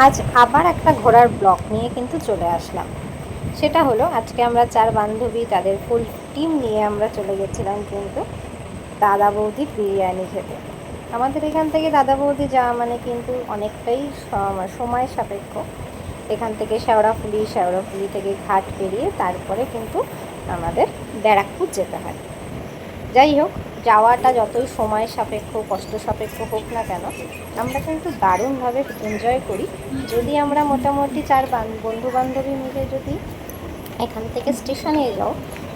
আজ আবার একটা ঘোরার ব্লগ নিয়ে কিন্তু চলে আসলাম। সেটা হলো আজকে আমরা 4 বান্ধবী তাদের ফুল টিম নিয়ে আমরা চলে গেছিলাম কিন্তু দাদা বৌদির বিরিয়ানি খেতে। আমাদের এখান থেকে দাদা বৌদি যাওয়া মানে কিন্তু অনেকটাই সময় সাপেক্ষ। এখান থেকে শেওড়াফুলি থেকে ঘাট পেরিয়ে তারপরে কিন্তু আমাদের ব্যারাকপুর যেতে হয়। যাই হোক, যাওয়াটা যতই সময় সাপেক্ষ কষ্ট সাপেক্ষ হোক না কেন, আমরা কিন্তু দারুণভাবে এনজয় করি। যদি আমরা মোটামুটি 4 বন্ধু বান্ধবী মিলে যদি এখান থেকে স্টেশনে যাও,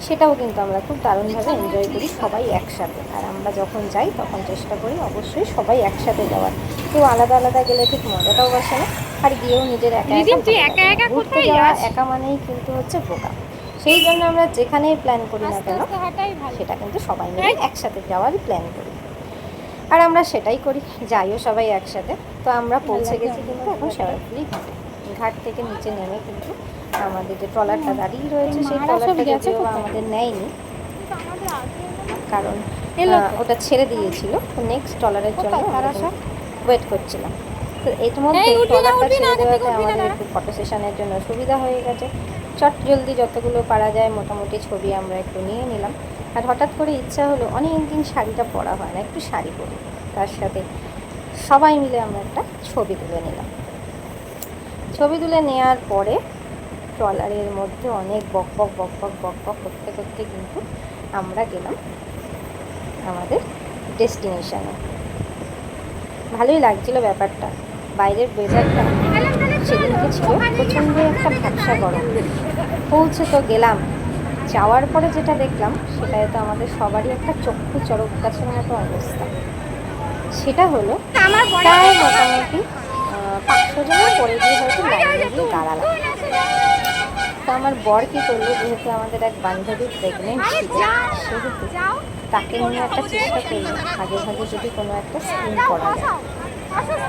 সেটাও কিন্তু আমরা খুব দারুণভাবে এনজয় করি সবাই একসাথে। আর আমরা যখন যাই তখন চেষ্টা করি অবশ্যই সবাই একসাথে যাওয়ার। কেউ আলাদা আলাদা গেলে ঠিক মজাটাও বসে না, আর গিয়েও নিজের একা ঘুরতে যাওয়া একা মানেই কিন্তু হচ্ছে বোকা। সেই জন্য আমরা যেখানেই প্ল্যান করি না কেন সেটা কিন্তু সবাই মিলে একসাথে যাওয়ার প্ল্যান করি, আর আমরা সেটাই করি, যাইও সবাই একসাথে। তো আমরা পৌঁছে গেছি কিন্তু এখন শেওড়াফুলি ঘাটে। ঘাট থেকে নিচে নেমে কিন্তু আমাদের যে ট্রলারটা দাঁড়িয়ে রয়েছে সেই ট্রলারটা যদিও আমাদের নেয়নি, কারণ ওটা ছেড়ে দিয়েছিল। তো নেক্সট ট্রলারের জন্য আমরা ওয়েট করছিলাম। তো এর মধ্যে ট্রলারটা ছেড়ে দেওয়াতে আমাদের একটু ফটো সেশনের জন্য সুবিধা হয়ে গেছে। চট জলদি যতগুলো পারা যায় মোটামুটি ছবি আমরা একটু নিয়ে নিলাম। আর হঠাৎ করে ইচ্ছা হলো, অনেক দিন শাড়িটা পরা হয় না, একটু শাড়ি পরি। তার সাথে সবাই মিলে আমরা একটা ছবি তুলে নিলাম। ছবি তুলে নেওয়ার পরে ট্রলারের মধ্যে অনেক বক বক করতে করতে কিন্তু আমরা গেলাম আমাদের ডেস্টিনেশনে। ভালোই লাগছিল ব্যাপারটা। বাইরের ওয়েদারটা সেদিনকে ছিল প্রচণ্ড একটা ভ্যাপসা গরম। পৌঁছে তো গেলাম, যাওয়ার পরে যেটা দেখলাম সেটাই তো আমাদের সবারই একটা চক্ষু চড়ক গাছের মতো অবস্থা। সেটা হলো প্রায় মোটামুটি 500 জনের পরে গিয়ে হয়তো লাইনে গিয়ে দাঁড়ালাম। তো আমার বর কী করলো, যেহেতু আমাদের এক বান্ধবী প্রেগনেন্ট ছিল, সেহেতু তাকে নিয়ে একটা চেষ্টা করলো ভাগে ভাগে যদি কোনো একটা স্কিম করা যায়।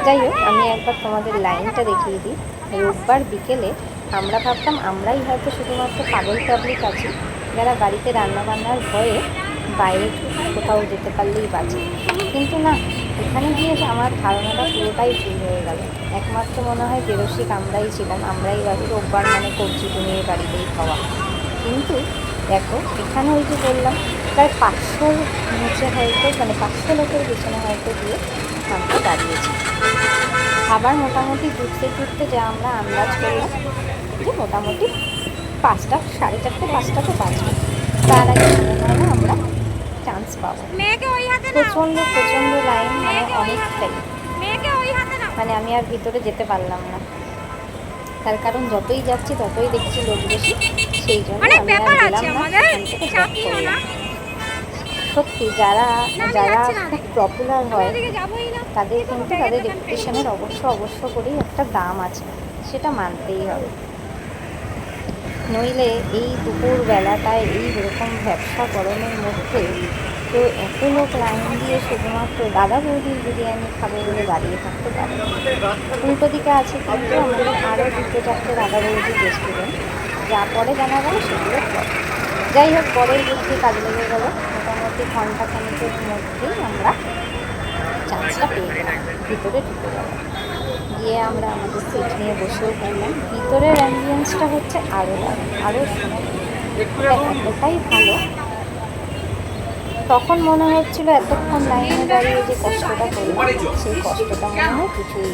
যাই হোক, আমি একবার তোমাদের লাইনটা দেখিয়ে দিই। রোববার বিকেলে আমরা ভাবতাম আমরাই হয়তো শুধুমাত্র পাগল পাবলিক আছি, যারা বাড়িতে রান্নাবান্নার ভয়ে বাইরে কোথাও যেতে পারলেই বাঁচে। কিন্তু না, এখানে গিয়ে আমার ধারণাটা পুরোটাই ভুল হয়ে গেল। একমাত্র মনে হয় বেরসিক আমরাই ছিলাম, আমরাই রোববার মানে কবজি নিয়ে বাড়িতেই খাওয়া। কিন্তু দেখো এখানে ওই যে বললাম প্রায় 500 নিচে হয়তো মানে 500 লোকের পেছনে হয়তো গিয়ে আমরা দাঁড়িয়েছি। আবার মোটামুটি ঘুরতে যা আমরা আন্দাজ করলাম যে মোটামুটি 5টা, 4:30, 5টা তো বাজবে। তার আগে মনে হয় না আমরা চান্স পাবো। প্রচণ্ড লাইন, মানে অনেকটাই, মানে আমি আর ভিতরে যেতে পারলাম না। তার কারণ যতই যাচ্ছি ততই দেখছি লোক বেশি, সেই জন্য আমি আর গেলাম না, সেখান থেকে ব্যাক করলাম। সত্যি যারা খুব পপুলার হয় তাদের কিন্তু তাদের রেপুটেশনের অবশ্য করেই একটা দাম আছে, সেটা মানতেই হবে। নইলে এই দুপুর বেলাটায় এইরকম ব্যবসা গরমের মধ্যে তো এত লোক লাইন দিয়ে শুধুমাত্র দাদা বৌদির বিরিয়ানি খাবে বলে দাঁড়িয়ে থাকতে পারে। উল্টো দিকে আছে কিন্তু আমাদের আরও 2-4টে দাদা বৌদির রেস্টুরেন্ট, যা পরে জানা গেল সেগুলো পরে। যাই হোক, পরের বুদ্ধি কাজে লেগে গেল। মোটামুটি ঘন্টাখানেকের মধ্যেই আমরা চান্সটা পেয়ে গেলাম ভিতরে ঢুকে গেলাম। গিয়ে আমরা আমাদের সিট নিয়ে বসেও পড়লাম। ভিতরের অ্যাম্বিয়েন্সটা হচ্ছে আরও এতটাই ভালো। তখন মনে হচ্ছিল এতক্ষণ লাইনে দাঁড়িয়ে যে কষ্টটা করলাম, সেই কষ্টটা মনে হয় কিছুই।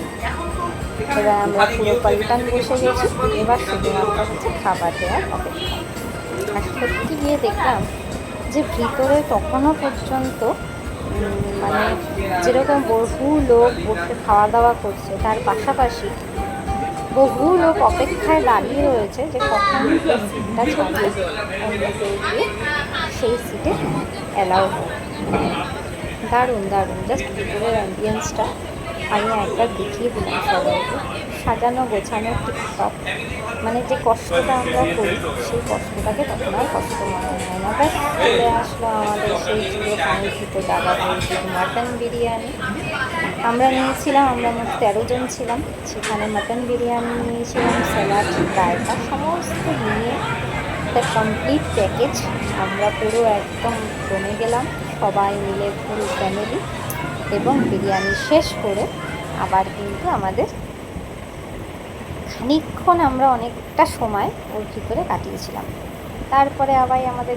এবার আমরা পুরো পাল্টান বসে গেছি, এবার শুধুমাত্র হচ্ছে খাবার দেওয়ার অপেক্ষা। আর সত্যি গিয়ে দেখলাম যে ভিতরে তখনও পর্যন্ত মানে যেরকম বহু লোক বসে খাওয়া দাওয়া করছে, তার পাশাপাশি বহু লোক অপেক্ষায় দাঁড়িয়ে রয়েছে যে কখন সিটটা ছাড়বে, অন্য কেউ গিয়ে সেই সিটে অ্যালাউ হবে। দারুণ জাস্ট ভিতরের অ্যাম্বিয়েন্সটা আমি একবার দেখিয়ে দিলাম সবাইকে। সাজানো গোছানো টিকটক, মানে যে কষ্টটা আমরা করি সেই কষ্টটাকে তখন আর কষ্ট মনে হয় না। ব্যাস চলে আসলো আমাদের সেই চিরকাঙ্ক্ষিত দাদা বৌদির মাটন বিরিয়ানি। আমরা নিয়েছিলাম, আমরা মোট 13 জন ছিলাম। সেখানে মাটন বিরিয়ানি নিয়েছিলাম, স্যালাড, রায়তা, সমস্ত নিয়ে একটা কমপ্লিট প্যাকেজ আমরা পুরো একদম জমে গেলাম সবাই মিলে, ফুল ফ্যামিলি। এবং বিরিয়ানি শেষ করে আবার কিন্তু আমাদের খানিকক্ষণ আমরা অনেকটা সময় ওর ভিতরে কাটিয়েছিলাম। তারপরে আবার আমাদের